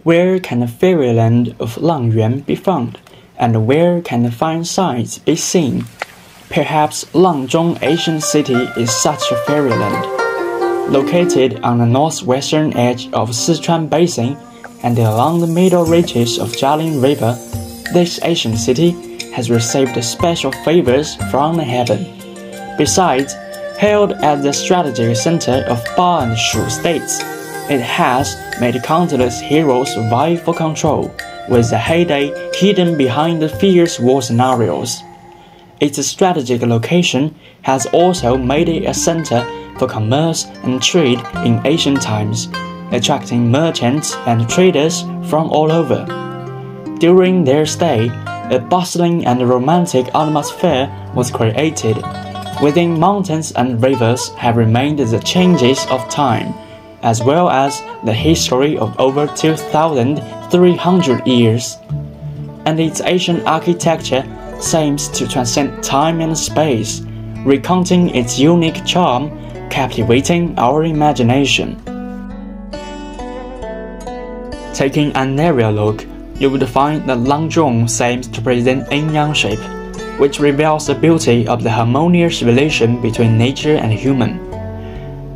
Where can the fairyland of Langyuan be found, and where can the fine sights be seen? Perhaps Langzhong Ancient City is such a fairyland. Located on the northwestern edge of Sichuan Basin and along the middle reaches of Jialing River, this ancient city has received special favors from the heaven. Besides, held at the strategic center of Ba and Shu states, it has made countless heroes vie for control, with the heyday hidden behind the fierce war scenarios. Its strategic location has also made it a center for commerce and trade in ancient times, attracting merchants and traders from all over. During their stay, a bustling and romantic atmosphere was created. Within mountains and rivers have remained the changes of time, as well as the history of over 2,300 years. And its ancient architecture seems to transcend time and space, recounting its unique charm, captivating our imagination. Taking an aerial look, you would find that Langzhong seems to present yin-yang shape, which reveals the beauty of the harmonious relation between nature and human.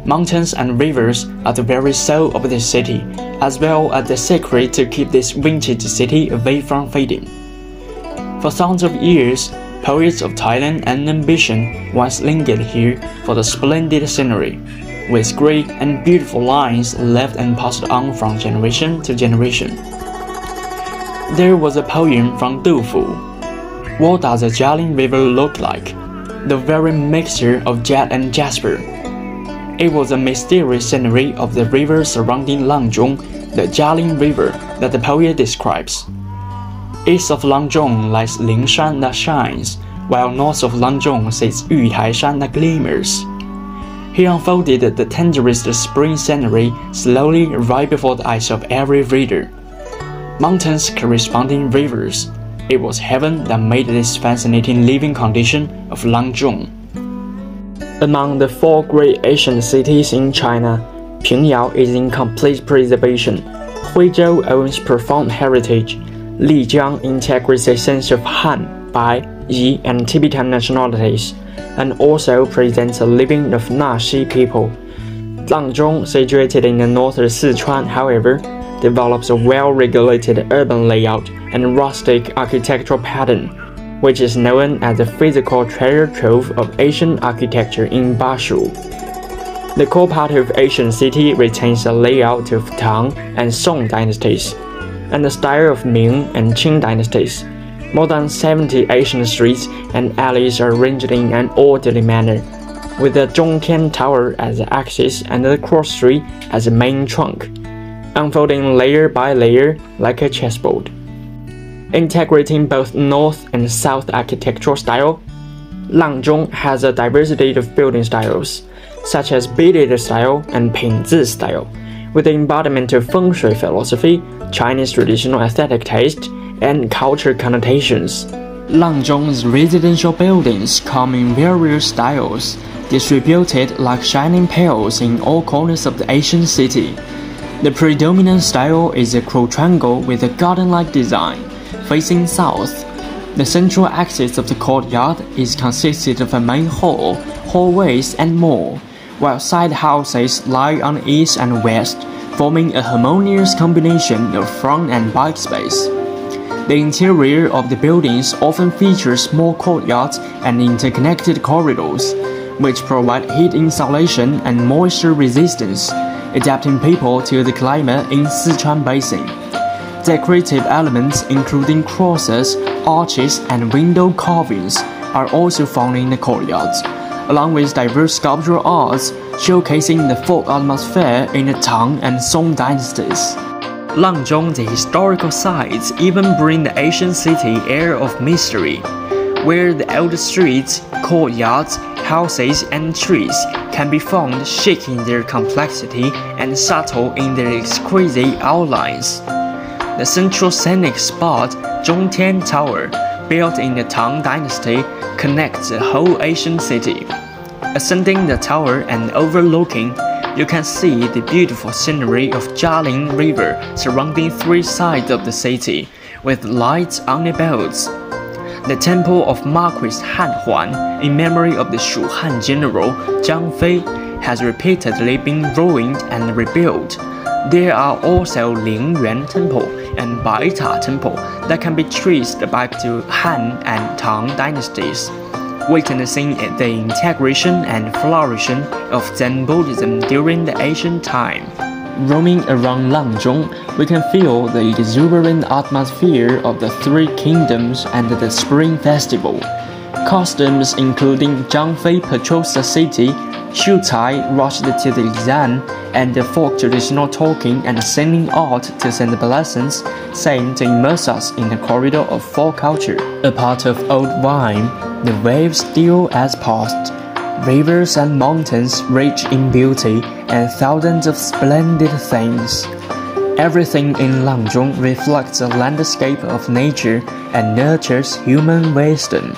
Mountains and rivers are the very soul of the city, as well as the secret to keep this vintage city away from fading. For thousands of years, poets of talent and ambition once lingered here for the splendid scenery, with great and beautiful lines left and passed on from generation to generation. There was a poem from Du Fu. What does the Jialing River look like? The very mixture of jet and jasper. It was a mysterious scenery of the river surrounding Langzhong, the Jialing River, that the poet describes. East of Langzhong lies Lingshan that shines, while north of Langzhong sits Yutaishan that glimmers. He unfolded the tenderest spring scenery slowly right before the eyes of every reader. Mountains corresponding rivers. It was heaven that made this fascinating living condition of Langzhong. Among the four great ancient cities in China, Pingyao is in complete preservation. Huizhou owns profound heritage. Lijiang integrates a sense of Han, Bai, Yi, and Tibetan nationalities, and also presents a living of Naxi people. Langzhong, situated in the north of Sichuan, however, develops a well-regulated urban layout and rustic architectural pattern, which is known as the physical treasure trove of ancient architecture in Bashu. The core part of ancient city retains a layout of Tang and Song dynasties, and the style of Ming and Qing dynasties. More than 70 ancient streets and alleys are arranged in an orderly manner, with the Zhongtian Tower as the axis and the cross street as the main trunk, unfolding layer by layer like a chessboard. Integrating both north and south architectural style, Langzhong has a diversity of building styles, such as beaded style and Pingzi style, with the embodiment of feng shui philosophy, Chinese traditional aesthetic taste, and culture connotations. Langzhong's residential buildings come in various styles, distributed like shining pearls in all corners of the ancient city. The predominant style is a quadrangle with a garden-like design, facing south. The central axis of the courtyard is consisted of a main hall, hallways, and more, while side houses lie on the east and west, forming a harmonious combination of front and back space. The interior of the buildings often features small courtyards and interconnected corridors, which provide heat insulation and moisture resistance, adapting people to the climate in Sichuan Basin. Decorative elements including crosses, arches, and window carvings are also found in the courtyards, along with diverse sculptural arts showcasing the folk atmosphere in the Tang and Song dynasties. Langzhong's historical sites even bring the ancient city air of mystery, where the old streets, courtyards, houses, and trees can be found shaking their complexity and subtle in their exquisite outlines. The central scenic spot, Zhongtian Tower, built in the Tang Dynasty, connects the whole ancient city. Ascending the tower and overlooking, you can see the beautiful scenery of Jialing River surrounding three sides of the city, with lights on the belts. The temple of Marquis Han Huan, in memory of the Shu Han general Zhang Fei, has repeatedly been ruined and rebuilt. There are also Lingyuan Temple and Baita Temple that can be traced back to Han and Tang dynasties, witnessing the integration and flourishing of Zen Buddhism during the ancient time. Roaming around Langzhong, we can feel the exuberant atmosphere of the Three Kingdoms and the Spring Festival. Costumes including Zhang Fei patrols the city, Xu Cai rushed to the exam, and the folk traditional talking and singing art to send blessings, seem to immerse us in the corridor of folk culture. A pot of old wine, the waves still as past, rivers and mountains rich in beauty, and thousands of splendid things. Everything in Langzhong reflects a landscape of nature and nurtures human wisdom.